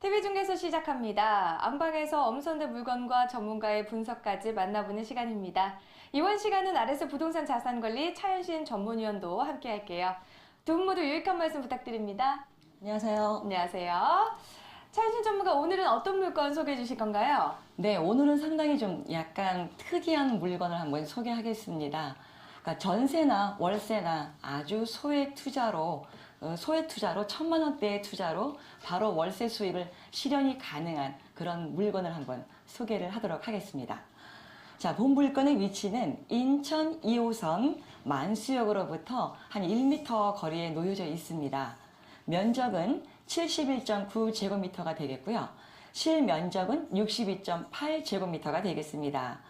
TV 중계소 시작합니다. 안방에서 엄선된 물건과 전문가의 분석까지 만나보는 시간입니다. 이번 시간은 RS 부동산 자산관리 차현신 전문위원도 함께 할게요. 두 분 모두 유익한 말씀 부탁드립니다. 안녕하세요. 안녕하세요. 차현신 전문가, 오늘은 어떤 물건 소개해 주실 건가요? 네, 오늘은 상당히 좀 약간 특이한 물건을 한번 소개하겠습니다. 그러니까 전세나 월세나 아주 소액 투자로 1,000만 원대의 투자로 바로 월세 수익을 실현이 가능한 그런 물건을 한번 소개를 하도록 하겠습니다. 자, 본 물건의 위치는 인천 2호선 만수역으로부터 한 1m 거리에 놓여져 있습니다. 면적은 71.9제곱미터가 되겠고요. 실면적은 62.8제곱미터가 되겠습니다.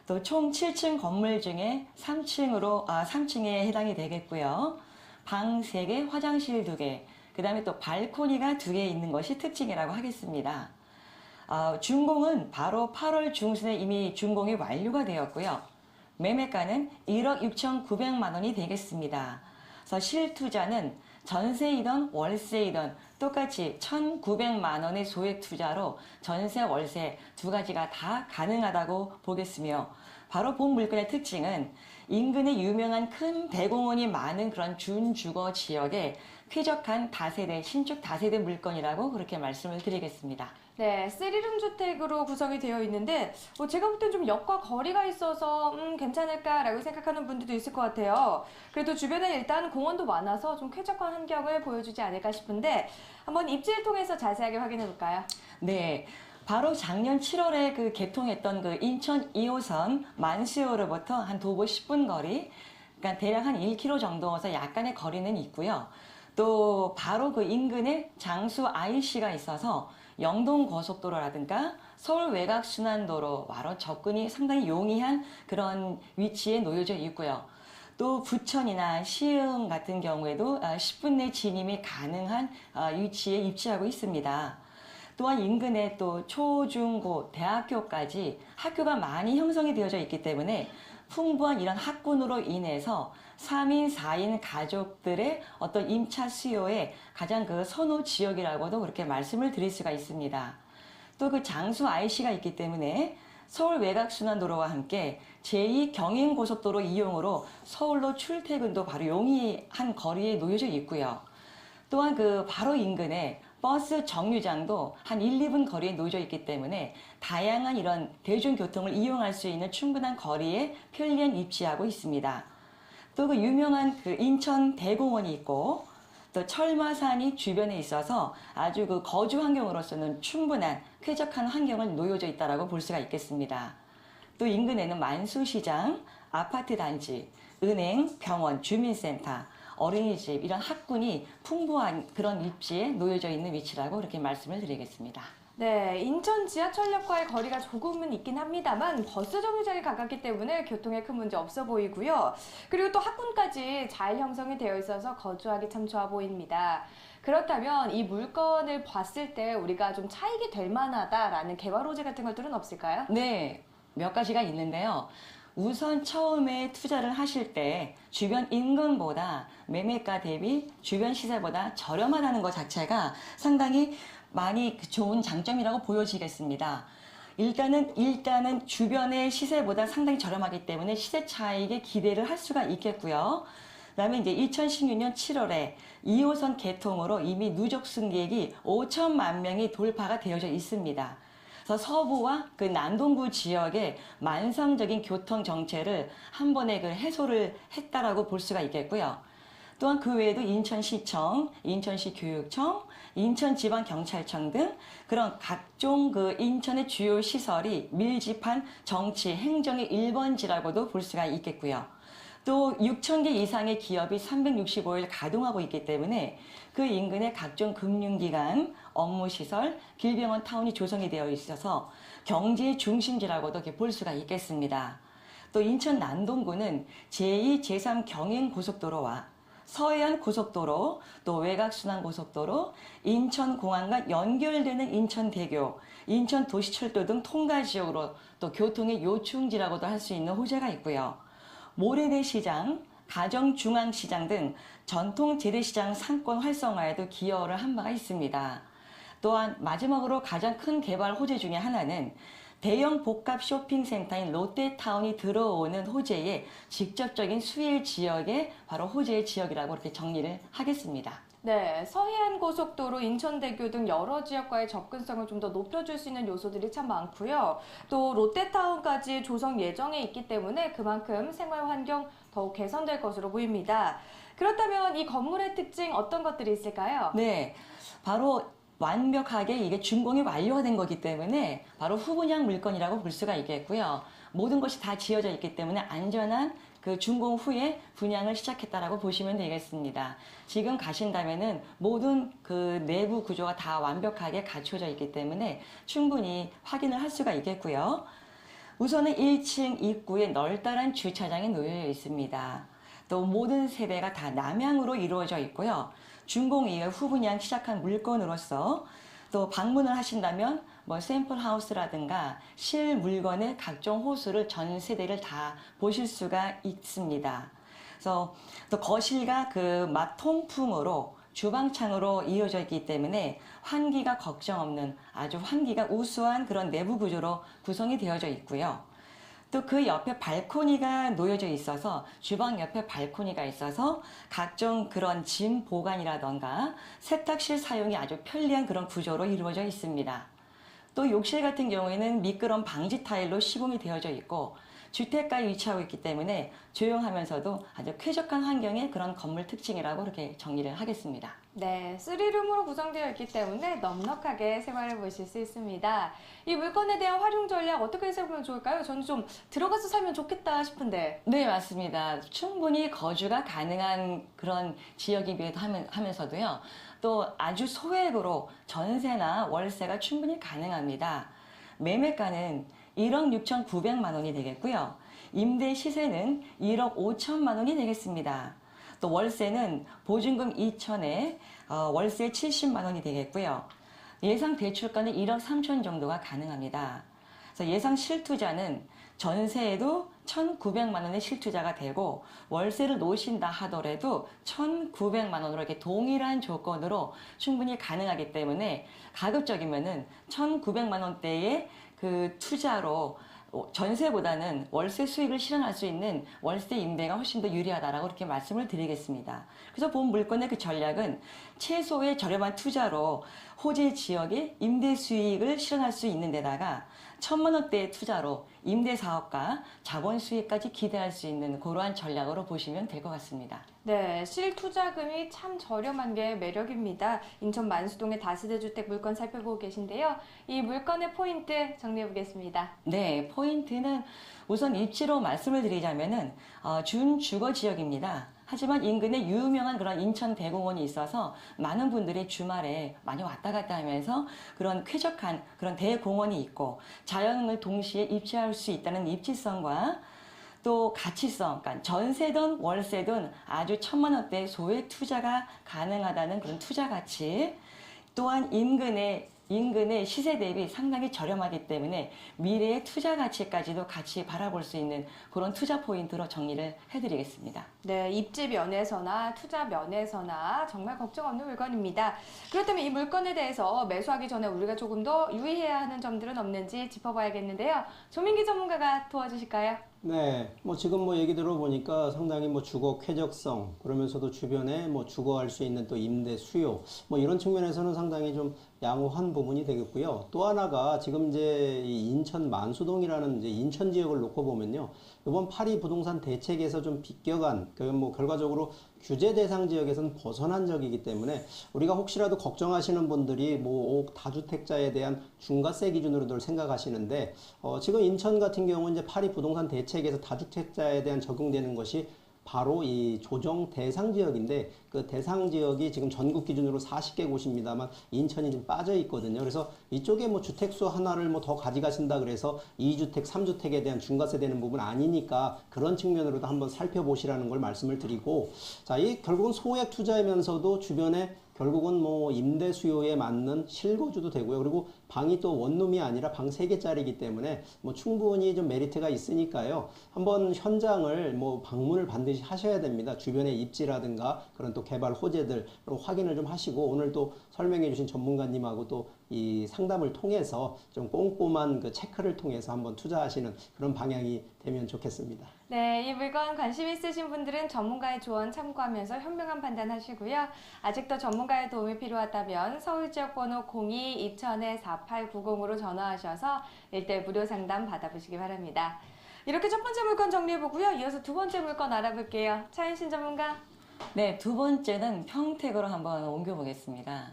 또 총 7층 건물 중에 3층에 해당이 되겠고요. 방 3개, 화장실 2개, 그 다음에 또 발코니가 2개 있는 것이 특징이라고 하겠습니다. 준공은 바로 8월 중순에 이미 준공이 완료가 되었고요. 매매가는 1억 6,900만 원이 되겠습니다. 그래서 실투자는 전세이든 월세이든 똑같이 1,900만 원의 소액 투자로 전세, 월세 두 가지가 다 가능하다고 보겠으며, 바로 본 물건의 특징은 인근에 유명한 큰 대공원이 많은 그런 준주거 지역에 쾌적한 다세대, 신축 다세대 물건이라고 그렇게 말씀을 드리겠습니다. 네, 3룸 주택으로 구성이 되어 있는데 제가 볼 땐 좀 역과 거리가 있어서 괜찮을까라고 생각하는 분들도 있을 것 같아요. 그래도 주변에 일단 공원도 많아서 좀 쾌적한 환경을 보여주지 않을까 싶은데 한번 입지를 통해서 자세하게 확인해 볼까요? 네. 바로 작년 7월에 개통했던 인천 2호선 만수역으로부터 한 도보 10분 거리, 그러니까 대략 한 1km 정도에서 약간의 거리는 있고요. 또 바로 그 인근에 장수 IC가 있어서 영동고속도로라든가 서울 외곽순환도로 바로 접근이 상당히 용이한 그런 위치에 놓여져 있고요. 또 부천이나 시흥 같은 경우에도 10분 내 진입이 가능한 위치에 위치하고 있습니다. 또한 인근에 또 초, 중, 고, 대학교까지 학교가 많이 형성이 되어져 있기 때문에 풍부한 이런 학군으로 인해서 3인, 4인 가족들의 어떤 임차 수요의 가장 선호 지역이라고도 그렇게 말씀을 드릴 수가 있습니다. 또 그 장수 IC가 있기 때문에 서울 외곽순환도로와 함께 제2 경인고속도로 이용으로 서울로 출퇴근도 바로 용이한 거리에 놓여져 있고요. 또한 바로 인근에 버스 정류장도 한 1, 2분 거리에 놓여져 있기 때문에 다양한 이런 대중교통을 이용할 수 있는 충분한 거리에 편리한 입지하고 있습니다. 또 유명한 인천 대공원이 있고, 또 철마산이 주변에 있어서 아주 거주 환경으로서는 충분한 쾌적한 환경을 놓여져 있다고 볼 수가 있겠습니다. 또 인근에는 만수시장, 아파트 단지, 은행, 병원, 주민센터, 어린이집, 이런 학군이 풍부한 그런 입지에 놓여져 있는 위치라고 그렇게 말씀을 드리겠습니다. 네, 인천 지하철역과의 거리가 조금은 있긴 합니다만 버스 정류장에 가깝기 때문에 교통에 큰 문제 없어 보이고요. 그리고 또 학군까지 잘 형성이 되어 있어서 거주하기 참 좋아 보입니다. 그렇다면 이 물건을 봤을 때 우리가 좀 차익이 될 만하다라는 개발 호재 같은 것들은 없을까요? 네, 몇 가지가 있는데요. 우선 처음에 투자를 하실 때 주변 인근보다 매매가 대비 주변 시세보다 저렴하다는 것 자체가 상당히 많이 좋은 장점이라고 보여지겠습니다. 일단은 주변의 시세보다 상당히 저렴하기 때문에 시세 차익에 기대를 할 수가 있겠고요. 그다음에 이제 2016년 7월에 2호선 개통으로 이미 누적 승객이 5천만 명이 돌파가 되어져 있습니다. 그래서 서부와 남동부 지역의 만성적인 교통 정체를 한 번에 해소를 했다라고 볼 수가 있겠고요. 또한 그 외에도 인천시청, 인천시교육청, 인천지방경찰청 등 그런 각종 인천의 주요 시설이 밀집한 정치, 행정의 1번지라고도 볼 수가 있겠고요. 또 6,000개 이상의 기업이 365일 가동하고 있기 때문에 그 인근에 각종 금융기관, 업무시설, 길병원 타운이 조성이 되어 있어서 경제의 중심지라고도 볼 수가 있겠습니다. 또 인천 남동구는 제2, 제3 경인고속도로와 서해안 고속도로, 또 외곽순환고속도로, 인천공항과 연결되는 인천대교, 인천도시철도 등 통과지역으로 또 교통의 요충지라고도 할 수 있는 호재가 있고요. 모래내 시장, 가정중앙시장 등 전통 재래시장 상권 활성화에도 기여를 한 바가 있습니다. 또한 마지막으로 가장 큰 개발 호재 중에 하나는 대형 복합 쇼핑센터인 롯데타운이 들어오는 호재의 직접적인 수혜 지역에 바로 호재의 지역이라고 이렇게 정리를 하겠습니다. 네, 서해안 고속도로, 인천대교 등 여러 지역과의 접근성을 좀 더 높여줄 수 있는 요소들이 참 많고요. 또 롯데타운까지 조성 예정에 있기 때문에 그만큼 생활 환경 더욱 개선될 것으로 보입니다. 그렇다면 이 건물의 특징 어떤 것들이 있을까요? 네, 바로 완벽하게 이게 준공이 완료가 된 거기 때문에 바로 후분양 물건이라고 볼 수가 있겠고요. 모든 것이 다 지어져 있기 때문에 안전한 그 준공 후에 분양을 시작했다라고 보시면 되겠습니다. 지금 가신다면은 모든 그 내부 구조가 다 완벽하게 갖춰져 있기 때문에 충분히 확인을 할 수가 있겠고요. 우선은 1층 입구에 널따란 주차장이 놓여 있습니다. 또 모든 세대가 다 남향으로 이루어져 있고요. 준공 이후 후분양 시작한 물건으로서 또 방문을 하신다면 뭐 샘플 하우스라든가 실 물건의 각종 호수를 전 세대를 다 보실 수가 있습니다. 그래서 또 거실과 그 막 통풍으로 주방창으로 이어져 있기 때문에 환기가 걱정 없는 아주 환기가 우수한 그런 내부 구조로 구성이 되어져 있고요. 또 그 옆에 발코니가 놓여져 있어서 주방 옆에 발코니가 있어서 각종 그런 짐 보관이라던가 세탁실 사용이 아주 편리한 그런 구조로 이루어져 있습니다. 또 욕실 같은 경우에는 미끄럼 방지 타일로 시공이 되어져 있고 주택가에 위치하고 있기 때문에 조용하면서도 아주 쾌적한 환경의 그런 건물 특징이라고 이렇게 정리를 하겠습니다. 네, 3룸으로 구성되어 있기 때문에 넉넉하게 생활해 보실 수 있습니다. 이 물건에 대한 활용 전략 어떻게 해석하면 좋을까요? 저는 좀 들어가서 살면 좋겠다 싶은데. 네, 맞습니다. 충분히 거주가 가능한 그런 지역이기도 하면서도요. 또 아주 소액으로 전세나 월세가 충분히 가능합니다. 매매가는 1억 6,900만 원이 되겠고요. 임대 시세는 1억 5천만 원이 되겠습니다. 또 월세는 보증금 2천에 월세 70만 원이 되겠고요. 예상 대출가는 1억 3천 정도가 가능합니다. 그래서 예상 실투자는 전세에도 1,900만 원의 실투자가 되고 월세를 놓으신다 하더라도 1,900만 원으로 이렇게 동일한 조건으로 충분히 가능하기 때문에 가급적이면은 1,900만 원대의 그 투자로 전세보다는 월세 수익을 실현할 수 있는 월세 임대가 훨씬 더 유리하다라고 이렇게 말씀을 드리겠습니다. 그래서 본 물건의 그 전략은 최소의 저렴한 투자로 호재 지역의 임대 수익을 실현할 수 있는 데다가 1,000만 원대의 투자로 임대 사업과 자본 수익까지 기대할 수 있는 그러한 전략으로 보시면 될 것 같습니다. 네, 실투자금이 참 저렴한 게 매력입니다. 인천 만수동의 다세대주택 물건 살펴보고 계신데요. 이 물건의 포인트 정리해 보겠습니다. 네, 포인트는 우선 입지로 말씀을 드리자면은 준주거 지역입니다. 하지만 인근에 유명한 그런 인천대공원이 있어서 많은 분들이 주말에 많이 왔다 갔다 하면서 그런 쾌적한 그런 대공원이 있고 자연을 동시에 입지할 수 있다는 입지성과 또 가치성, 그러니까 전세든 월세든 아주 1,000만 원대 소액 투자가 가능하다는 그런 투자 가치, 또한 인근의 시세 대비 상당히 저렴하기 때문에 미래의 투자 가치까지도 같이 바라볼 수 있는 그런 투자 포인트로 정리를 해드리겠습니다. 네, 입지 면에서나 투자 면에서나 정말 걱정 없는 물건입니다. 그렇다면 이 물건에 대해서 매수하기 전에 우리가 조금 더 유의해야 하는 점들은 없는지 짚어봐야겠는데요. 조민기 전문가가 도와주실까요? 네, 뭐 지금 뭐 얘기 들어보니까 상당히 뭐 주거 쾌적성, 그러면서도 주변에 뭐 주거할 수 있는 또 임대 수요, 뭐 이런 측면에서는 상당히 좀 양호한 부분이 되겠고요. 또 하나가 지금 이제 이 인천 만수동이라는 이제 인천 지역을 놓고 보면요. 이번 파리 부동산 대책에서 좀 비껴간, 그 뭐 결과적으로 규제 대상 지역에서는 벗어난 적이기 때문에 우리가 혹시라도 걱정하시는 분들이 뭐 다주택자에 대한 중과세 기준으로들 생각하시는데 지금 인천 같은 경우는 이제 파리 부동산 대책에서 다주택자에 대한 적용되는 것이 바로 이 조정 대상 지역인데 그 대상 지역이 지금 전국 기준으로 40개 곳입니다만 인천이 좀 빠져 있거든요. 그래서 이쪽에 뭐 주택수 하나를 뭐 더 가져가신다 그래서 2주택, 3주택에 대한 중과세 되는 부분 아니니까 그런 측면으로도 한번 살펴보시라는 걸 말씀을 드리고, 자, 이 결국은 소액 투자이면서도 주변에 결국은 뭐 임대 수요에 맞는 실거주도 되고요. 그리고 방이 또 원룸이 아니라 방 3개짜리이기 때문에 뭐 충분히 좀 메리트가 있으니까요. 한번 현장을 뭐 방문을 반드시 하셔야 됩니다. 주변의 입지라든가 그런 또 개발 호재들 확인을 좀 하시고, 오늘 또 설명해 주신 전문가님하고 또 이 상담을 통해서 좀 꼼꼼한 그 체크를 통해서 한번 투자하시는 그런 방향이 되면 좋겠습니다. 네, 이 물건 관심 있으신 분들은 전문가의 조언 참고하면서 현명한 판단하시고요. 아직도 전문가의 도움이 필요하다면 서울지역번호 02-2000-4890으로 전화하셔서 1대1 무료 상담 받아보시기 바랍니다. 이렇게 첫 번째 물건 정리해보고요. 이어서 두 번째 물건 알아볼게요. 차인신 전문가. 네, 두 번째는 평택으로 한번 옮겨보겠습니다.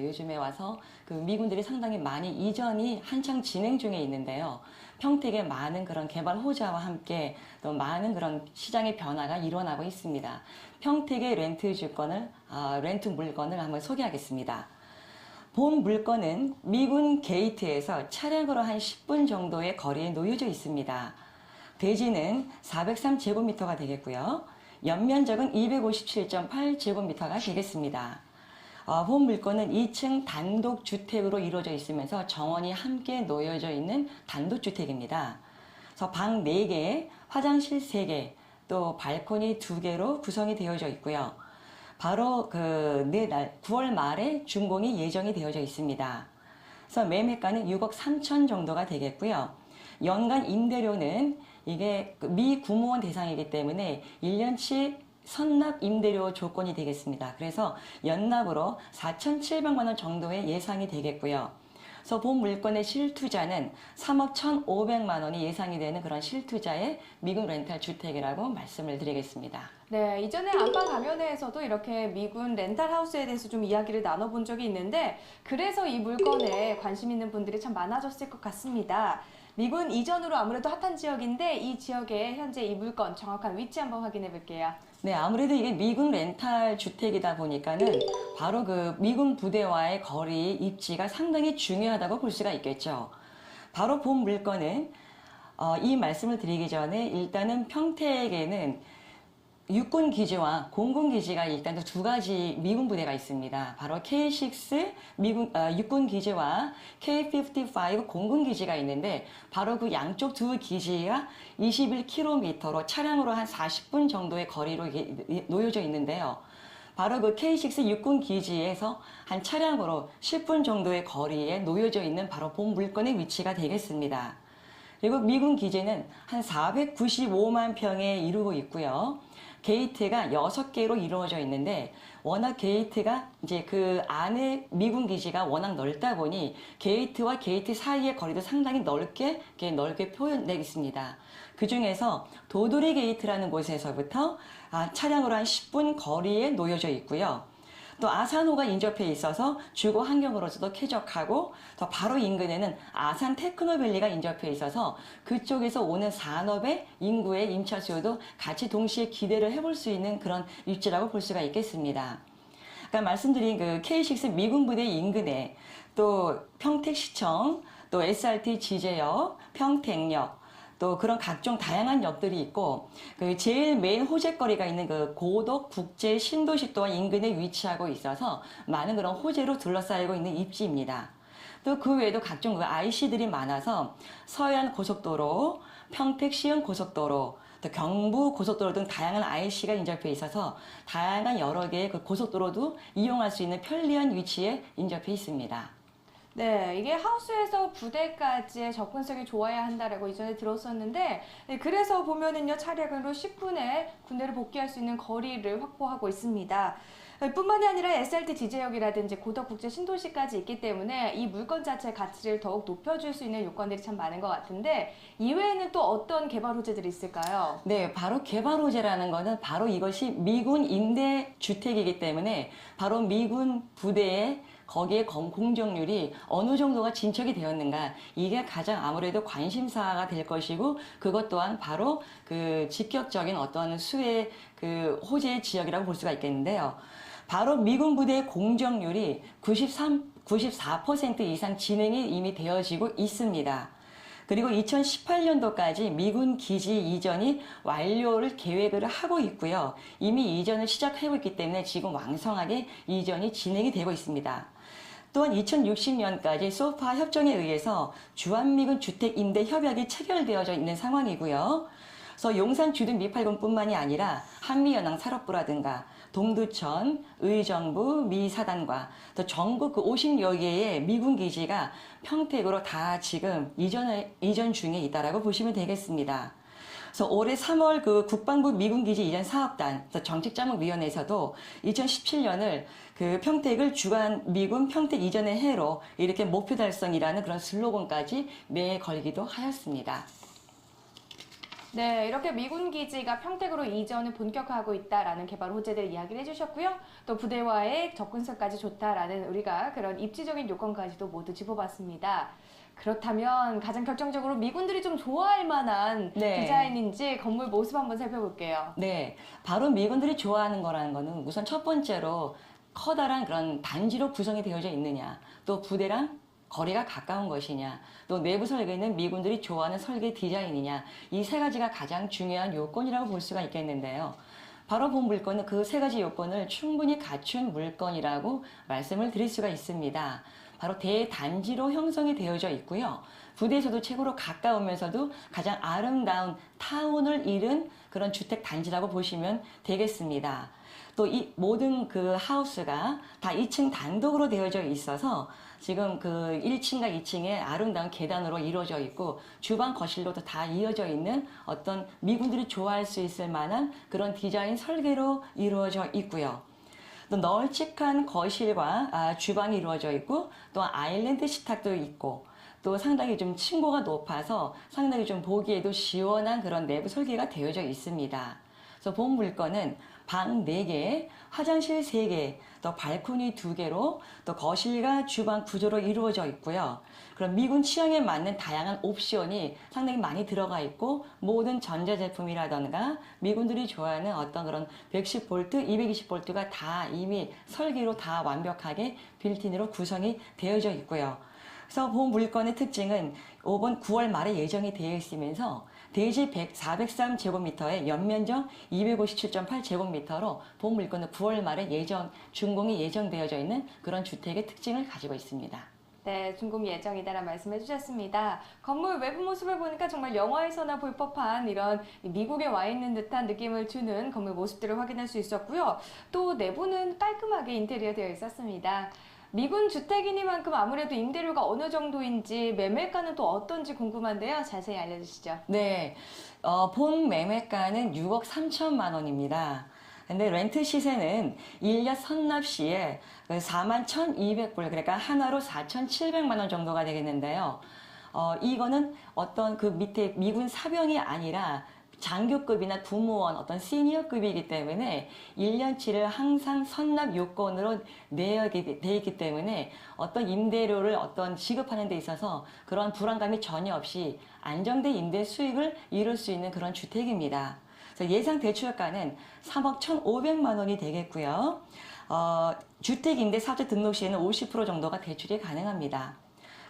요즘에 와서 그 미군들이 상당히 많이 이전이 한창 진행 중에 있는데요. 평택에 많은 그런 개발 호재와 함께 또 많은 그런 시장의 변화가 일어나고 있습니다. 평택의 렌트 물건을 한번 소개하겠습니다. 본 물건은 미군 게이트에서 차량으로 한 10분 정도의 거리에 놓여져 있습니다. 대지는 403제곱미터가 되겠고요. 연면적은 257.8제곱미터가 되겠습니다. 본 물건은 2층 단독주택으로 이루어져 있으면서 정원이 함께 놓여져 있는 단독주택입니다. 그래서 방 4개, 화장실 3개, 또 발코니 2개로 구성이 되어져 있고요. 바로 내날 9월 말에 준공이 예정이 되어져 있습니다. 그래서 매매가는 6억 3천 정도가 되겠고요. 연간 임대료는 이게 미 구무원 대상이기 때문에 1년치 선납 임대료 조건이 되겠습니다. 그래서 연납으로 4,700만 원 정도의 예상이 되겠고요. 그래서 본 물건의 실투자는 3억 1,500만 원이 예상이 되는 그런 실투자의 미군 렌탈 주택이라고 말씀을 드리겠습니다. 네, 이전에 안방 가면회에서도 이렇게 미군 렌탈하우스에 대해서 좀 이야기를 나눠본 적이 있는데, 그래서 이 물건에 관심 있는 분들이 참 많아졌을 것 같습니다. 미군 이전으로 아무래도 핫한 지역인데, 이 지역의 현재 이 물건 정확한 위치 한번 확인해 볼게요. 네, 아무래도 이게 미군 렌탈 주택이다 보니까는 바로 그 미군 부대와의 거리, 입지가 상당히 중요하다고 볼 수가 있겠죠. 바로 본 물건은 이 말씀을 드리기 전에 일단은 평택에는 육군 기지와 공군 기지가 일단 두 가지 미군 부대가 있습니다. 바로 K6 육군 기지와 K55 공군 기지가 있는데, 바로 그 양쪽 두 기지가 21km로 차량으로 한 40분 정도의 거리로 놓여져 있는데요. 바로 그 K6 육군 기지에서 한 차량으로 10분 정도의 거리에 놓여져 있는 바로 본 물건의 위치가 되겠습니다. 그리고 미군 기지는 한 495만 평에 이루고 있고요. 게이트가 6개로 이루어져 있는데, 워낙 게이트가 이제 그 안에 미군 기지가 워낙 넓다 보니 게이트와 게이트 사이의 거리도 상당히 넓게 표현되어 있습니다. 그 중에서 도돌이 게이트라는 곳에서부터 차량으로 한 10분 거리에 놓여져 있고요. 또 아산호가 인접해 있어서 주거 환경으로서도 쾌적하고, 또 바로 인근에는 아산 테크노밸리가 인접해 있어서 그쪽에서 오는 산업의 인구의 임차 수요도 같이 동시에 기대를 해볼 수 있는 그런 위치라고 볼 수가 있겠습니다. 아까 말씀드린 그 K6 미군 부대 인근에 또 평택시청, 또 SRT 지제역, 평택역, 또 그런 각종 다양한 역들이 있고, 그 제일 메인 호재거리가 있는 그 고덕 국제 신도시 또한 인근에 위치하고 있어서 많은 그런 호재로 둘러싸이고 있는 입지입니다. 또 그 외에도 각종 그 IC들이 많아서 서해안 고속도로, 평택 시흥 고속도로, 또 경부 고속도로 등 다양한 IC가 인접해 있어서 다양한 여러 개의 그 고속도로도 이용할 수 있는 편리한 위치에 인접해 있습니다. 네, 이게 하우스에서 부대까지의 접근성이 좋아야 한다라고 이전에 들었었는데, 네, 그래서 보면은요, 차량으로 10분에 군대를 복귀할 수 있는 거리를 확보하고 있습니다. 뿐만이 아니라 SRT 지제역이라든지 고덕국제 신도시까지 있기 때문에 이 물건 자체의 가치를 더욱 높여줄 수 있는 요건들이 참 많은 것 같은데, 이외에는 또 어떤 개발 호재들이 있을까요? 네, 바로 개발 호재라는 거는 바로 이것이 미군 임대 주택이기 때문에 바로 미군 부대의 거기에 공정률이 어느 정도가 진척이 되었는가, 이게 가장 아무래도 관심사가 될 것이고, 그것 또한 바로 그 직격적인 어떤 수의 그 호재의 지역이라고 볼 수가 있겠는데요. 바로 미군 부대의 공정률이 94% 이상 진행이 이미 되어지고 있습니다. 그리고 2018년도까지 미군 기지 이전이 완료를 계획을 하고 있고요. 이미 이전을 시작하고 있기 때문에 지금 왕성하게 이전이 진행이 되고 있습니다. 또한 2060년까지 소파 협정에 의해서 주한미군 주택임대 협약이 체결되어져 있는 상황이고요. 그래서 용산 주둔 미8군뿐만이 아니라 한미연합 산업부라든가 동두천, 의정부, 미사단과 또 전국 그 50여 개의 미군 기지가 평택으로 다 지금 이전 중에 있다라고 보시면 되겠습니다. 그래서 올해 3월 그 국방부 미군 기지 이전 사업단 정책자문위원회에서도 2017년을 그 평택을 주간 미군 평택 이전의 해로 이렇게 목표 달성이라는 그런 슬로건까지 매에 걸기도 하였습니다. 네, 이렇게 미군 기지가 평택으로 이전을 본격화하고 있다라는 개발 호재들 이야기를 해주셨고요. 또 부대와의 접근성까지 좋다라는 우리가 그런 입지적인 요건까지도 모두 짚어봤습니다. 그렇다면 가장 결정적으로 미군들이 좀 좋아할 만한 네. 디자인인지 건물 모습 한번 살펴볼게요. 네, 바로 미군들이 좋아하는 거라는 거는 우선 첫 번째로 커다란 그런 단지로 구성이 되어져 있느냐, 또 부대랑 거리가 가까운 것이냐, 또 내부 설계는 미군들이 좋아하는 설계 디자인이냐, 이 세 가지가 가장 중요한 요건이라고 볼 수가 있겠는데요. 바로 본 물건은 그 세 가지 요건을 충분히 갖춘 물건이라고 말씀을 드릴 수가 있습니다. 바로 대단지로 형성이 되어져 있고요. 부대에서도 최고로 가까우면서도 가장 아름다운 타운을 이룬 그런 주택 단지라고 보시면 되겠습니다. 또 이 모든 그 하우스가 다 2층 단독으로 되어져 있어서 지금 그 1층과 2층에 아름다운 계단으로 이루어져 있고 주방 거실로도 다 이어져 있는 어떤 미군들이 좋아할 수 있을 만한 그런 디자인 설계로 이루어져 있고요. 또 널찍한 거실과 주방이 이루어져 있고 또 아일랜드 식탁도 있고 또 상당히 좀 층고가 높아서 상당히 좀 보기에도 시원한 그런 내부 설계가 되어져 있습니다. 그래서 본 물건은 방 4개, 화장실 3개, 또 발코니 2개로 또 거실과 주방 구조로 이루어져 있고요. 그럼 미군 취향에 맞는 다양한 옵션이 상당히 많이 들어가 있고 모든 전자제품이라던가 미군들이 좋아하는 어떤 그런 110V, 220V가 다 이미 설계로 다 완벽하게 빌트인으로 구성이 되어져 있고요. 그래서 본 물건의 특징은 이번 9월 말에 예정이 되어 있으면서 대지 403제곱미터에 연면적 257.8제곱미터로 본 물건은 9월 말에 준공이 예정되어져 있는 그런 주택의 특징을 가지고 있습니다. 네, 준공 예정이다라는 말씀해 주셨습니다. 건물 외부 모습을 보니까 정말 영화에서나 볼 법한 이런 미국에 와 있는 듯한 느낌을 주는 건물 모습들을 확인할 수 있었고요. 또 내부는 깔끔하게 인테리어 되어 있었습니다. 미군 주택이니만큼 아무래도 임대료가 어느 정도인지 매매가는 또 어떤지 궁금한데요. 자세히 알려주시죠. 네, 본 매매가는 6억 3천만 원입니다. 근데 렌트 시세는 1년 선납 시에 41,200불, 그러니까 하나로 4,700만 원 정도가 되겠는데요. 이거는 어떤 그 밑에 미군 사병이 아니라 장교급이나 군무원 어떤 시니어급이기 때문에 1년치를 항상 선납 요건으로 되어 있기 때문에 어떤 임대료를 어떤 지급하는 데 있어서 그런 불안감이 전혀 없이 안정된 임대 수익을 이룰 수 있는 그런 주택입니다. 그래서 예상 대출가는 3억 1,500만 원이 되겠고요. 주택임대사업자 등록 시에는 50% 정도가 대출이 가능합니다.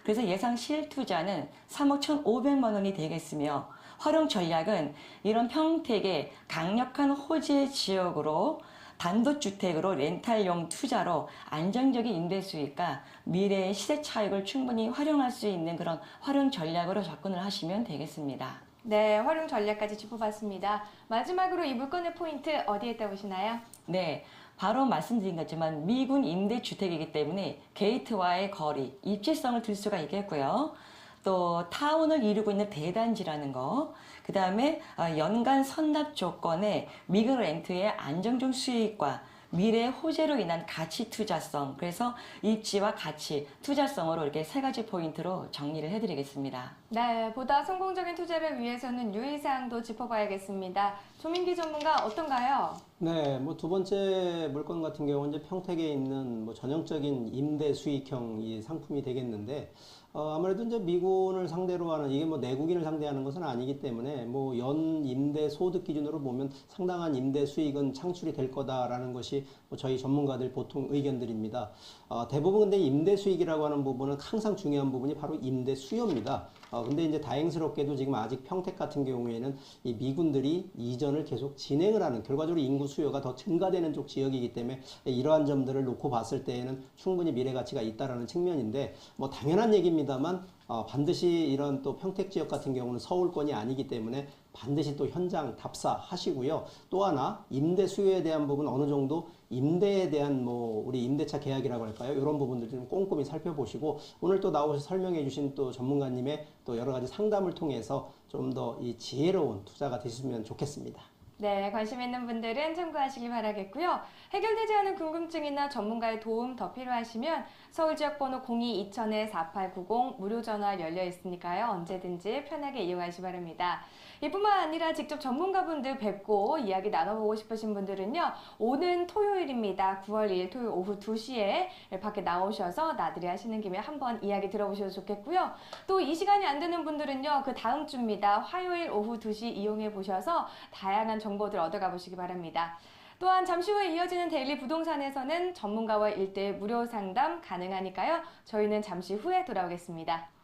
그래서 예상 실투자는 3억 1,500만 원이 되겠으며 활용 전략은 이런 평택의 강력한 호재 지역으로 단독주택으로 렌탈용 투자로 안정적인 임대 수익과 미래의 시세 차익을 충분히 활용할 수 있는 그런 활용 전략으로 접근을 하시면 되겠습니다. 네, 활용 전략까지 짚어봤습니다. 마지막으로 이 물건의 포인트 어디에 있다 보시나요? 네, 바로 말씀드린 것지만 미군 임대주택이기 때문에 게이트와의 거리, 입지성을 들 수가 있겠고요. 또 타운을 이루고 있는 대단지라는 거, 그 다음에 연간 선납 조건에 미국 렌트의 안정적 수익과 미래 호재로 인한 가치 투자성, 그래서 입지와 가치, 투자성으로 이렇게 세 가지 포인트로 정리를 해드리겠습니다. 네, 보다 성공적인 투자를 위해서는 유의사항도 짚어봐야겠습니다. 조민기 전문가 어떤가요? 네, 뭐 두 번째 물건 같은 경우는 이제 평택에 있는 뭐 전형적인 임대 수익형 이 상품이 되겠는데, 아무래도 이제 미군을 상대로 하는 이게 뭐 내국인을 상대하는 것은 아니기 때문에 뭐 연 임대 소득 기준으로 보면 상당한 임대 수익은 창출이 될 거다라는 것이 뭐 저희 전문가들 보통 의견들입니다. 대부분 근데 임대 수익이라고 하는 부분은 항상 중요한 부분이 바로 임대 수요입니다. 근데 이제 다행스럽게도 지금 아직 평택 같은 경우에는 이 미군들이 이전을 계속 진행을 하는, 결과적으로 인구 수요가 더 증가되는 쪽 지역이기 때문에 이러한 점들을 놓고 봤을 때에는 충분히 미래 가치가 있다라는 측면인데, 뭐 당연한 얘기입니다만 반드시 이런 또 평택 지역 같은 경우는 서울권이 아니기 때문에 반드시 또 현장 답사하시고요. 또 하나 임대 수요에 대한 부분 어느 정도 임대에 대한 뭐 우리 임대차 계약이라고 할까요? 이런 부분들 좀 꼼꼼히 살펴보시고, 오늘 또 나오셔서 설명해 주신 또 전문가님의 또 여러 가지 상담을 통해서 좀 더 이 지혜로운 투자가 되셨으면 좋겠습니다. 네, 관심 있는 분들은 참고하시길 바라겠고요. 해결되지 않은 궁금증이나 전문가의 도움 더 필요하시면 서울지역번호 02-2000-4890 무료 전화 열려 있으니까요. 언제든지 편하게 이용하시기 바랍니다. 이뿐만 아니라 직접 전문가분들 뵙고 이야기 나눠보고 싶으신 분들은요. 오는 토요일입니다. 9월 2일 토요일 오후 2시에 밖에 나오셔서 나들이 하시는 김에 한번 이야기 들어보셔도 좋겠고요. 또 이 시간이 안 되는 분들은요. 그 다음 주입니다. 화요일 오후 2시 이용해 보셔서 다양한 정보들 얻어가 보시기 바랍니다. 또한 잠시 후에 이어지는 데일리 부동산에서는 전문가와 1대1 무료 상담 가능하니까요. 저희는 잠시 후에 돌아오겠습니다.